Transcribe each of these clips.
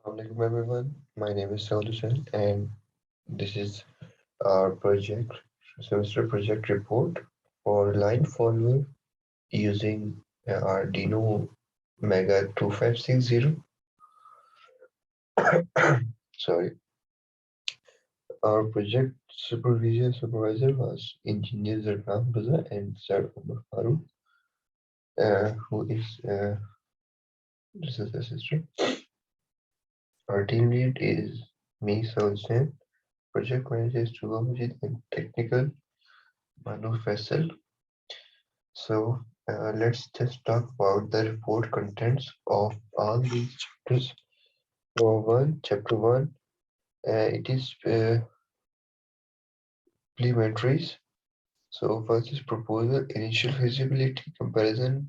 Assalamualaikum everyone. My name is Saud Hussain and this is our project semester project report for line follower using Arduino Mega 2560. Sorry, our project supervisor was Engineer Zarfan Baza and Sir Omar Farooq, who is research assistant. Our team lead is me, Saud Hussain. Project manager is Tuba Mujid and technical Manu Faisal. So let's just talk about the report contents of all these chapters. Chapter one, it is implementaries. So first is proposal, initial feasibility, comparison.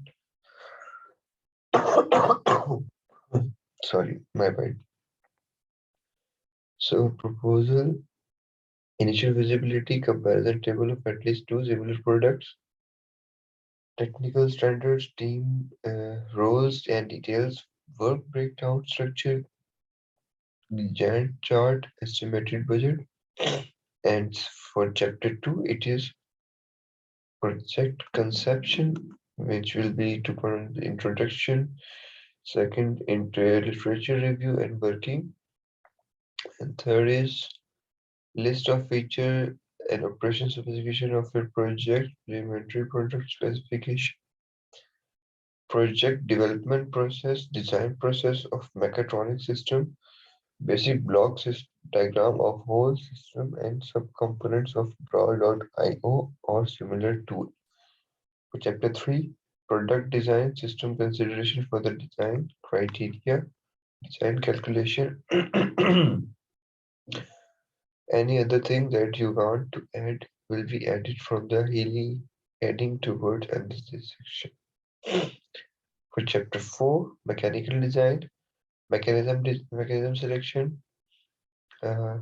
Sorry, my bad. So proposal, initial feasibility, comparison table of at least two similar products, technical standards, team roles and details, work breakdown structure, the Gantt chart, estimated budget. And for chapter 2, it is project conception, which will be to the introduction, second, into literature review and working, and third is list of feature and operation specification of your project, elementary product specification, project development process, design process of mechatronic system, basic blocks diagram of whole system and subcomponents of brawl.io or similar tool. For chapter 3, product design, system consideration for the design, criteria, design calculation, any other thing that you want to add will be added from the Healy heading towards analysis section. For chapter 4, mechanical design, mechanism selection, uh,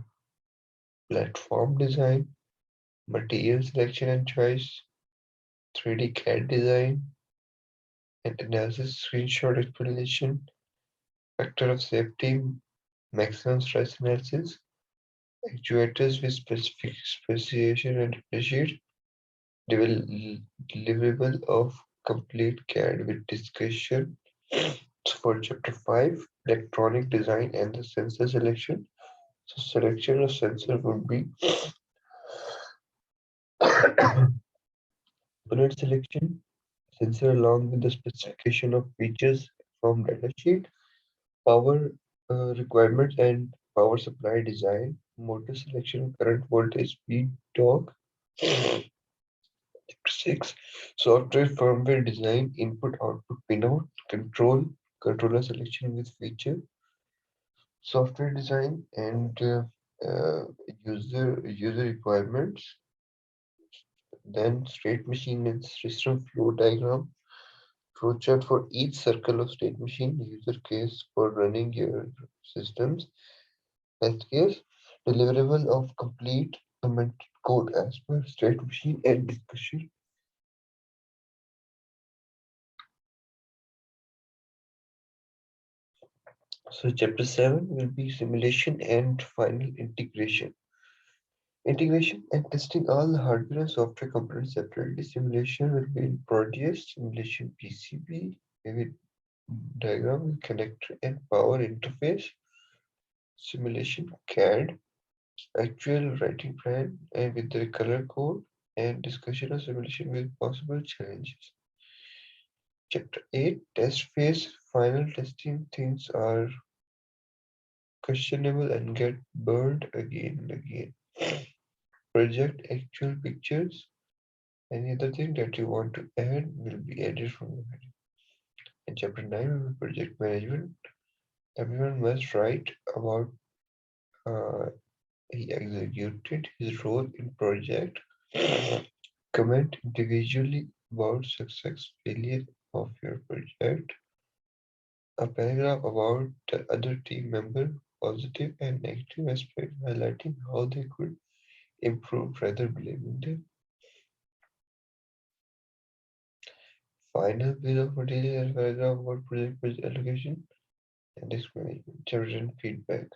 platform design, material selection and choice, 3D CAD design and analysis, screenshot explanation, factor of safety, maximum stress analysis, actuators with specific specification and appreciate, deliverable of complete CAD with discussion. For chapter 5, electronic design and the sensor selection. So selection of sensor would be component selection, sensor along with the specification of features from datasheet, power requirements and power supply design, motor selection, current voltage, speed, torque. Chapter 6, software firmware design, input output pinout, controller selection with feature, software design and uh, user requirements, then state machine and system flow diagram, flowchart for each circle of state machine, user case for running your systems, test case, deliverable of complete implemented code as per state machine and discussion. So chapter 7 will be simulation and final integration. Integration and testing all the hardware and software components separately. Simulation will be in Proteus, simulation PCB, with diagram with connector and power interface, simulation CAD, actual writing plan and with the color code, and discussion of simulation with possible challenges. Chapter 8, test phase, final testing things are questionable and get burned again and again. Project actual pictures. Any other thing that you want to add will be added from the video. In chapter 9, will be project management. Everyone must write about uh, he executed his role in project. Comment individually about success, failure of your project. A paragraph about the other team member, positive and negative aspect, highlighting how they could improve rather blaming them. Final bill of material and paragraph about project budget allocation. and describe children feedback.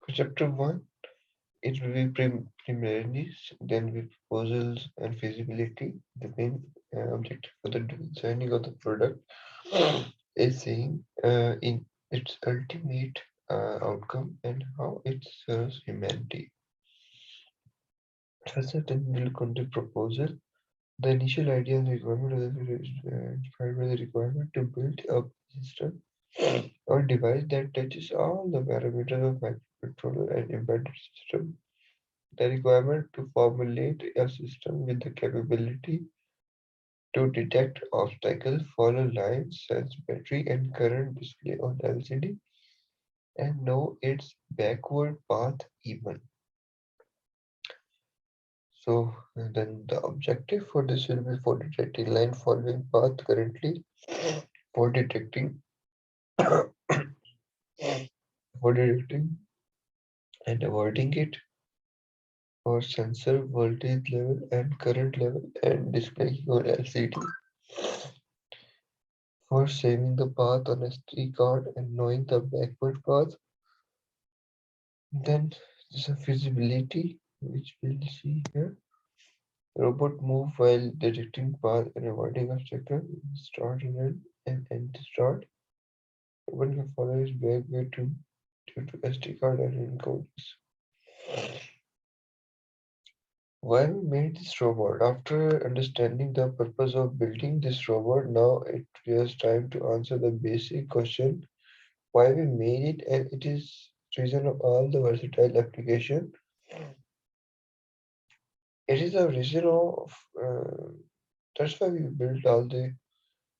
For chapter 1, it will be preliminaries, then with proposals and feasibility. The main objective for the designing of the product is saying in its ultimate outcome and how it serves humanity. First, then will come the proposal. The initial idea and requirement of defined by the requirement to build a system or device that touches all the parameters of microcontroller and embedded system. The requirement to formulate a system with the capability to detect obstacles, follow lines, sense battery and current display on LCD, and know its backward path even. So then the objective for this will be for detecting line following path currently, for detecting for detecting and avoiding it, for sensor voltage level and current level and displaying on LCD, for saving the path on SD card and knowing the backward path. Then there's a feasibility which we'll see here. Robot move while detecting path and avoiding obstacle. Start and end start. Robot can follow his back way to due to SD card and encoders. Why we made this robot? After understanding the purpose of building this robot, now it is time to answer the basic question why we made it, and it is reason of all the versatile application. It is a reason of that's why we built all the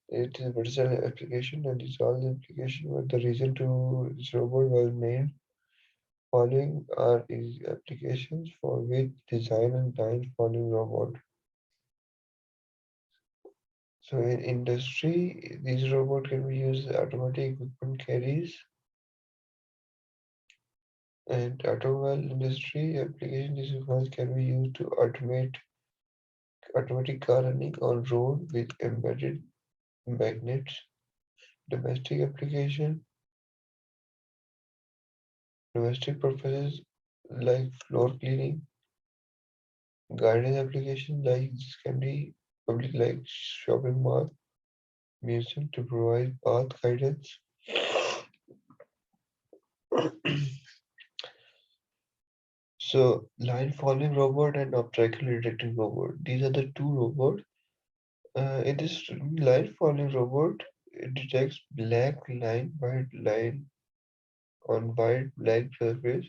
it is a versatile application and it's all the application but the reason to this robot was made. Following are is applications for which design and line following robot. So in industry, these robots can be used as automatic equipment carries and automobile industry application these equipment can be used to automate automatic car running on road with embedded magnets. Domestic application, domestic purposes like floor cleaning, guidance application like this can be public like shopping mall, museum to provide path guidance. So line following robot and obstacle detecting robot. These are the two robots. In this line following robot, it detects black line, white line on white black surface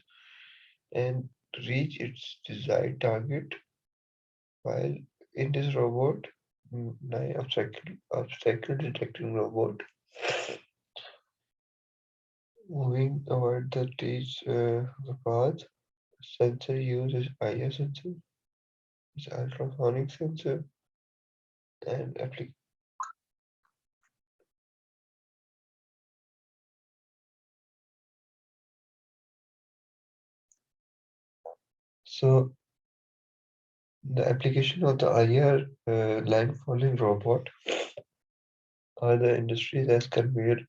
and reach its desired target. While in this robot, line obstacle detecting robot, moving avoid the teach the path. Sensor uses IR sensor, is ultrasonic sensor, and so the application of the IR line following robot are the industries as conveyor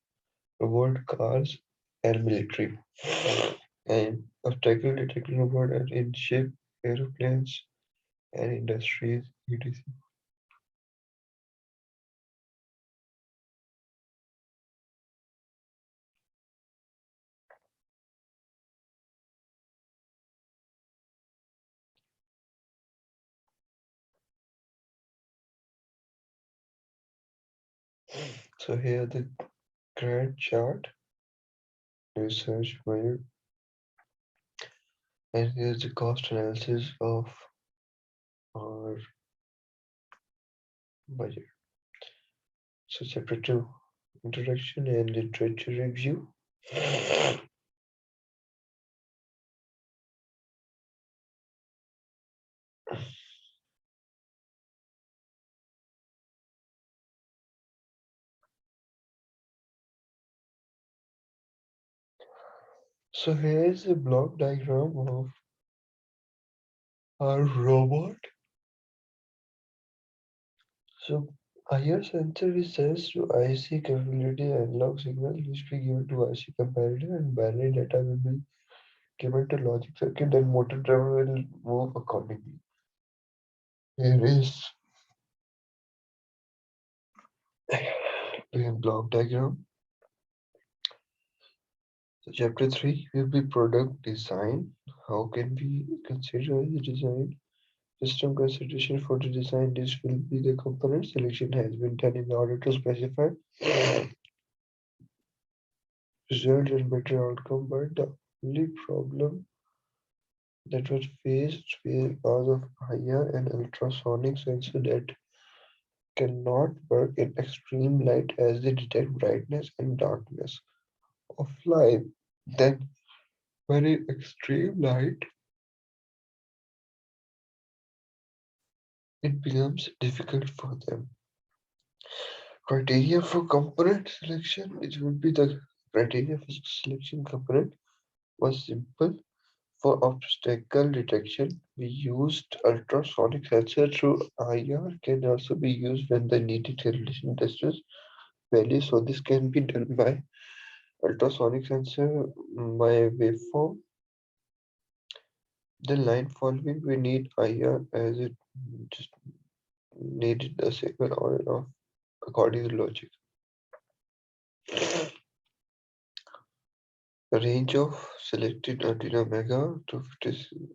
robot, cars, and military, and obstacle detecting robot are in ship, aeroplanes, and industries, etc. So here the grand chart, research made, and here's the cost analysis of our budget. So chapter 2, introduction and literature review. So here is a block diagram of our robot. So IR sensor is sensed to IC capability analog signal needs to be given to IC comparator and binary data will be given to logic circuit then motor driver will move accordingly. Here is a block diagram. So chapter 3 will be product design. How can we consider the design? System consideration for the design. This will be the component selection has been done in order to specify result and better outcome, but the only problem that was faced because of higher and ultrasonic sensor that cannot work in extreme light as they detect brightness and darkness of light. Then, when in extreme light, it becomes difficult for them. Criteria for component selection, it would be the criteria for selection component was simple. For obstacle detection, we used ultrasonic sensor through IR can also be used when the needed correlation distance value. So this can be done by ultrasonic sensor by waveform. The line following we need IR as it just needed the signal on and off according to logic. The range of selected antenna mega to 50.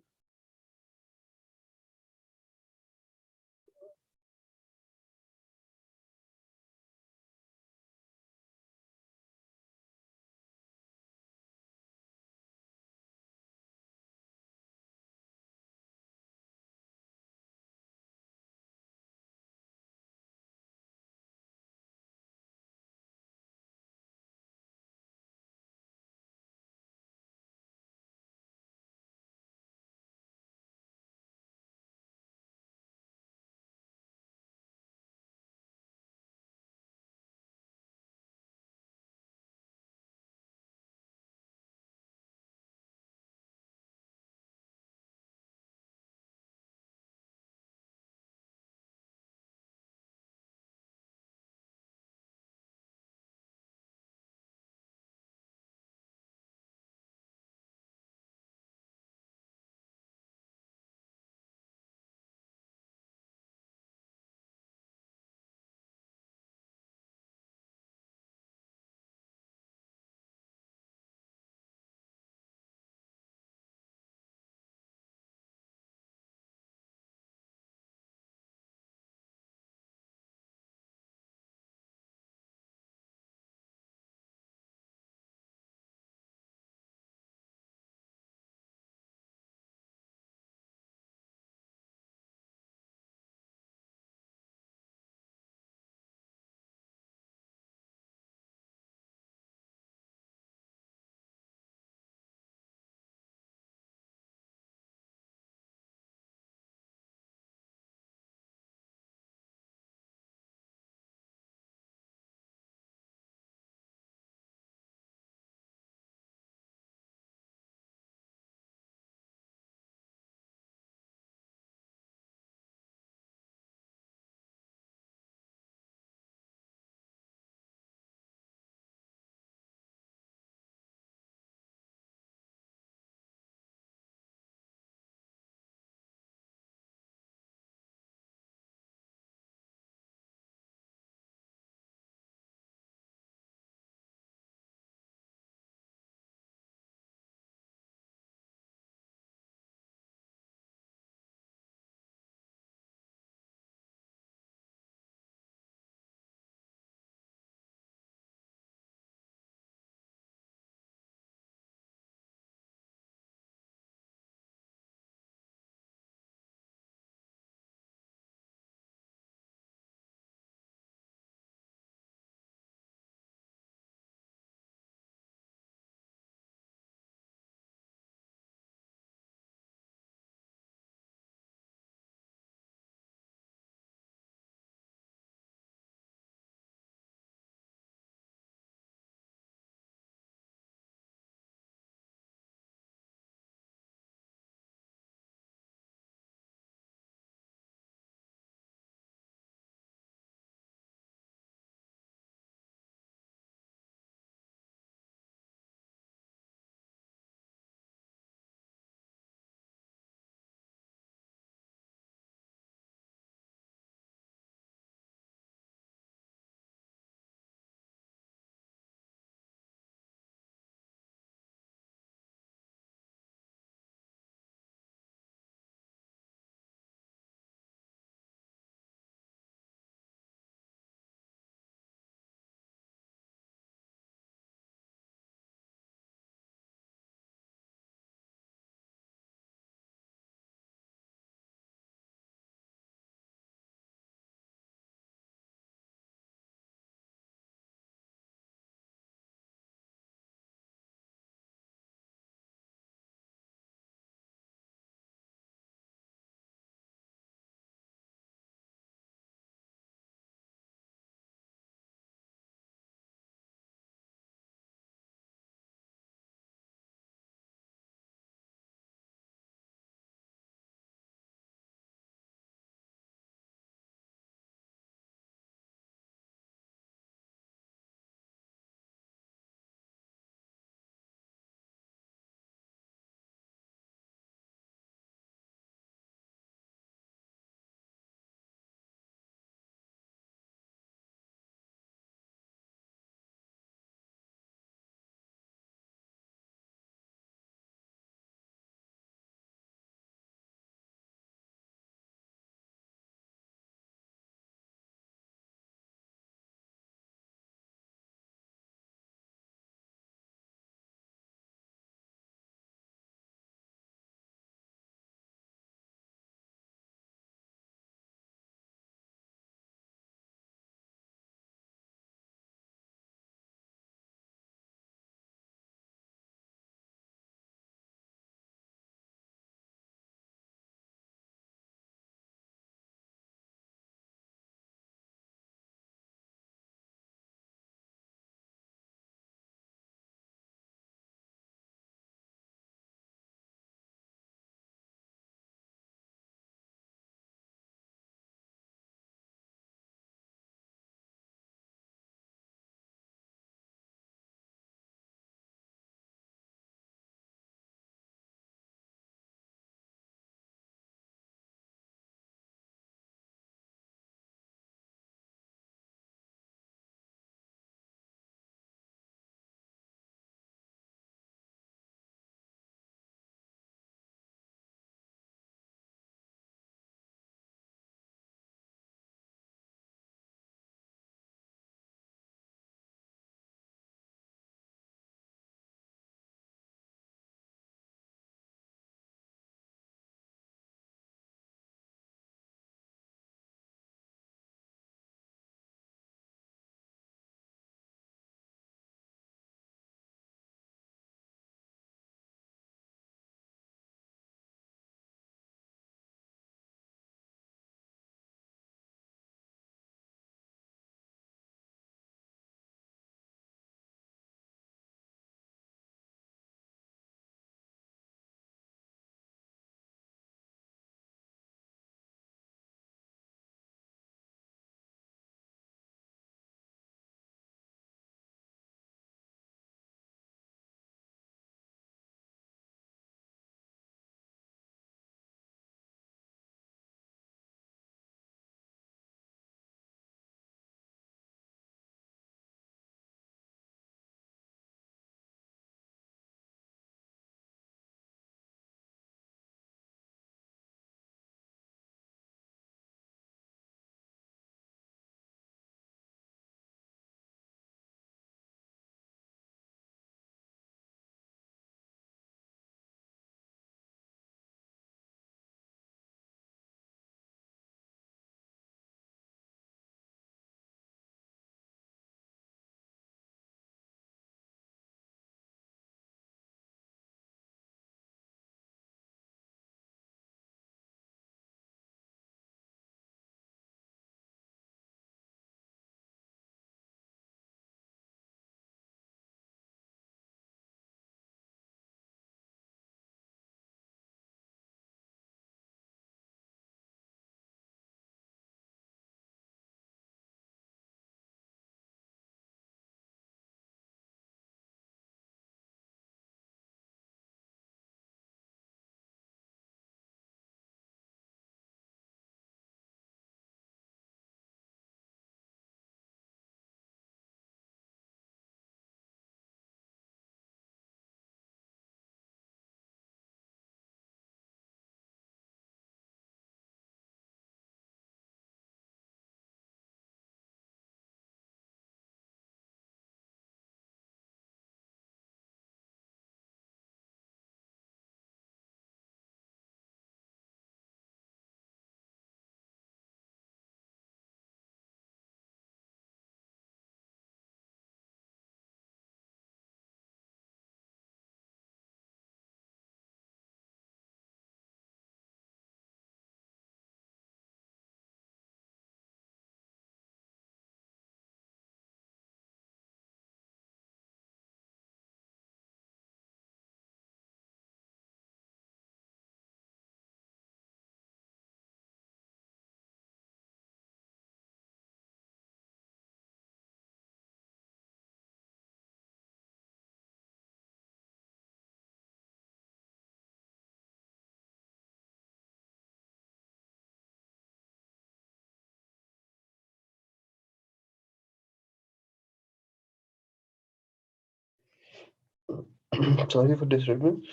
Sorry for disturbance.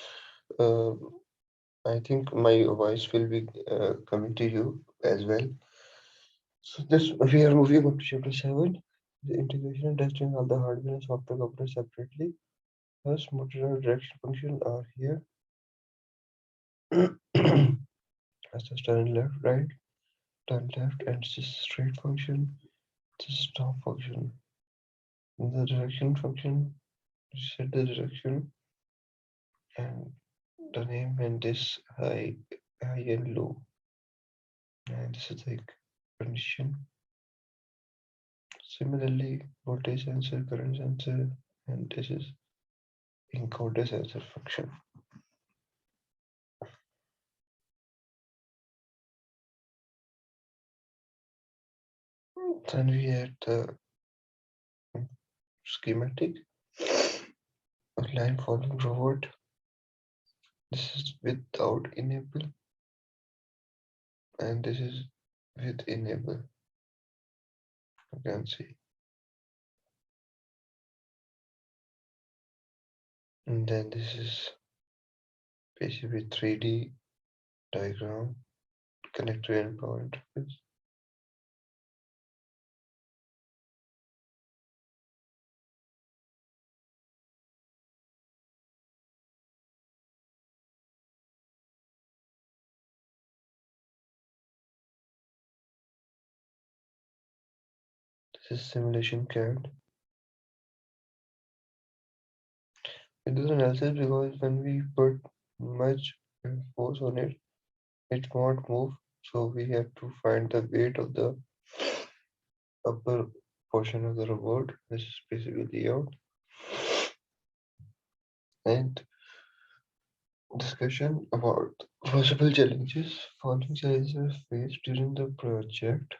Uh, I think my voice will be coming to you as well. So this we are moving on to chapter 7, the integration and testing of the hardware and software components separately. Thus, motor and direction function are here. As the turn left, right, turn left, and this is straight function. This is stop function. In the direction function, set the direction and the name, and this high and low. And this is like condition. Similarly, voltage sensor, current sensor, and this is encoder sensor function. Then we had the schematic of line following robot. This is without enable, and this is with enable. You can see. And then this is basically 3D diagram, connector and power interface. This is simulation CAD. It doesn't analysis because when we put much force on it, it won't move. So we have to find the weight of the upper portion of the robot, which is basically out. And discussion about possible challenges. Following challenges are faced during the project.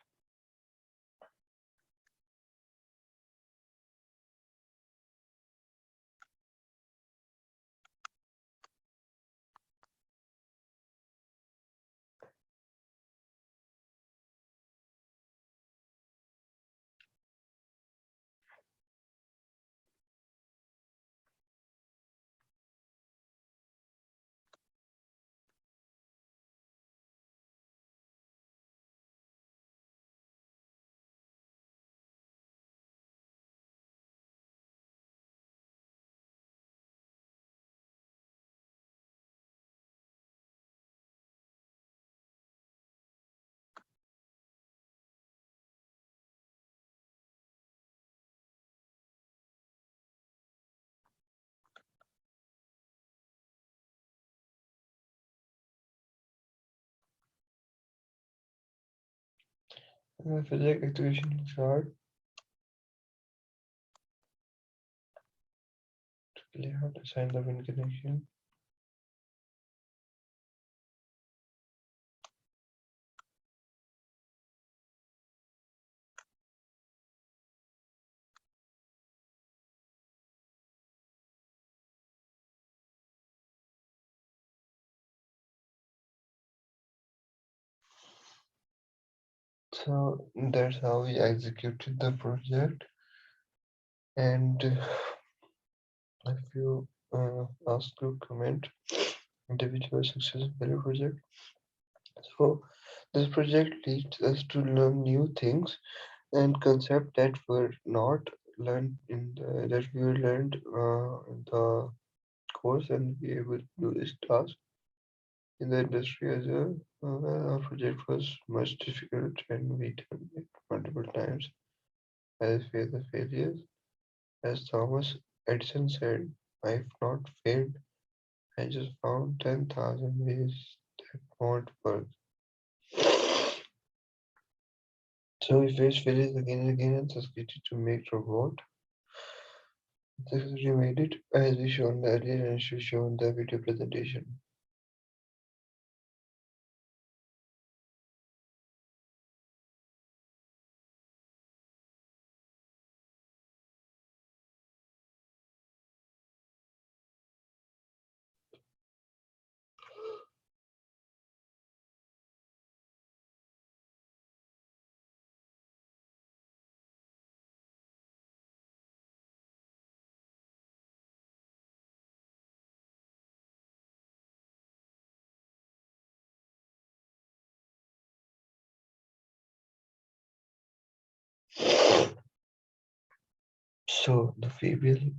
Physics activation is hard. Layout, assign the win connection. So that's how we executed the project. And if you ask to comment individual success value project. So this project leads us to learn new things and concepts that were not learned in that we learned in the course, and be able to do this task in the industry as well. Our project was much difficult and we did it multiple times. I faced the failures. As Thomas Edison said, I've not failed, I just found 10,000 ways that won't work. So we faced failures again and again and succeeded to make robot. Successfully made it as we shown earlier and shown the video presentation. So the female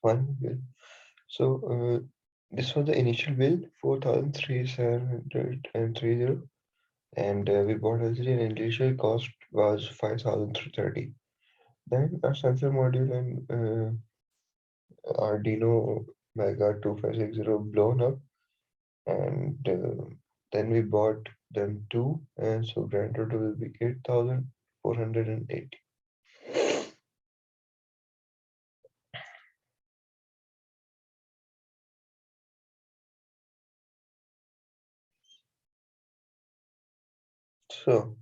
one will. So this was the initial bill, 4,330, and we bought LCD and initial cost was 5,330. Then a sensor module and Arduino Mega 2560 blown up, and then we bought them two, and so grand total will be 8,480. So,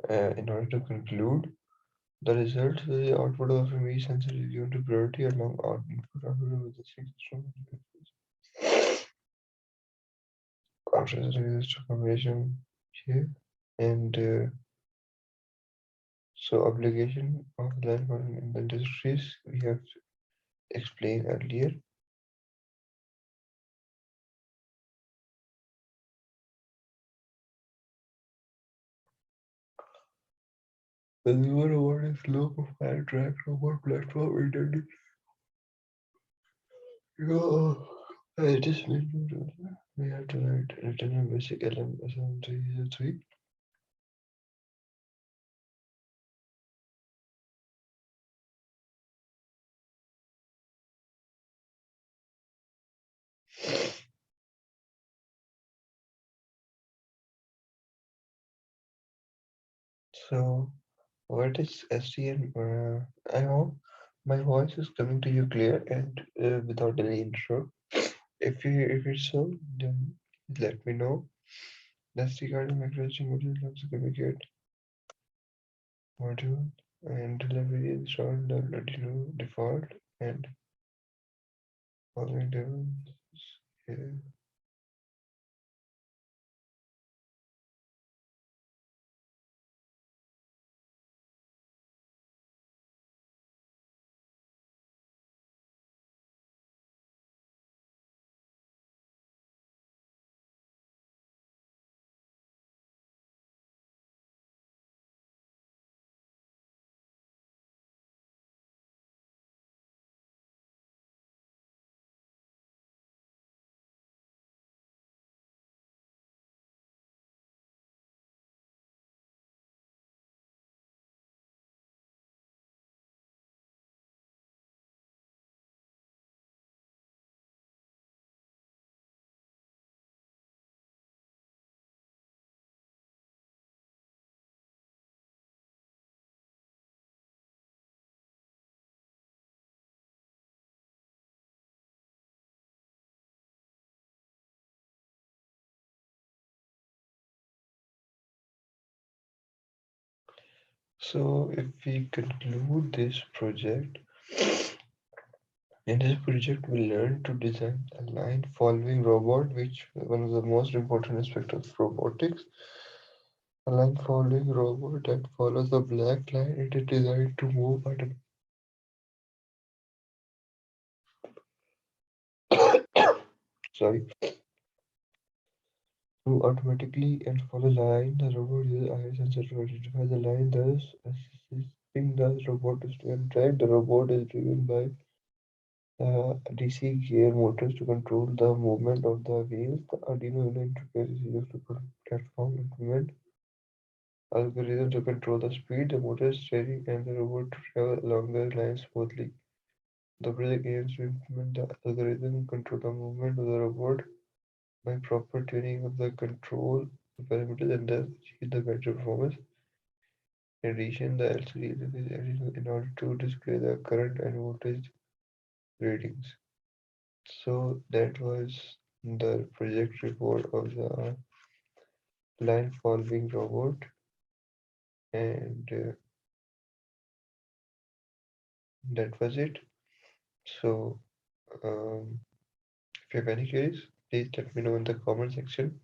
in order to conclude, the results will the output of image sensor is given to priority along output with the six contrast resistor combination here, and so obligation of land in the industries we have explained earlier. The newer award is low profile track robot platform intended. Yeah, I just need to we have to write written a basic LMS on 303. So, what is SDN? I hope my voice is coming to you clear and without any intro. If it's so, then let me know. That's the kind of microSD module loves to communicate module and delivery installed the Arduino default and following devices here. So if we conclude this project, in this project we learned to design a line following robot, which one of the most important aspects of robotics. A line following robot that follows a black line, it is designed to move sorry, move automatically and follow line. The robot uses eye sensor to identify the line, thus assisting the robot to stay on track. The robot is driven by DC gear motors to control the movement of the wheels. The Arduino Uno interface is used to platform implement algorithm to control the speed, the motor steering, and the robot to travel along the line smoothly. The project aims to implement the algorithm, control the movement of the robot by proper tuning of the control parameters and thus achieve the better performance. In addition, the LCD is added in order to display the current and voltage readings. So that was the project report of the line following robot, and that was it. So, if you have any queries, please let me know in the comment section.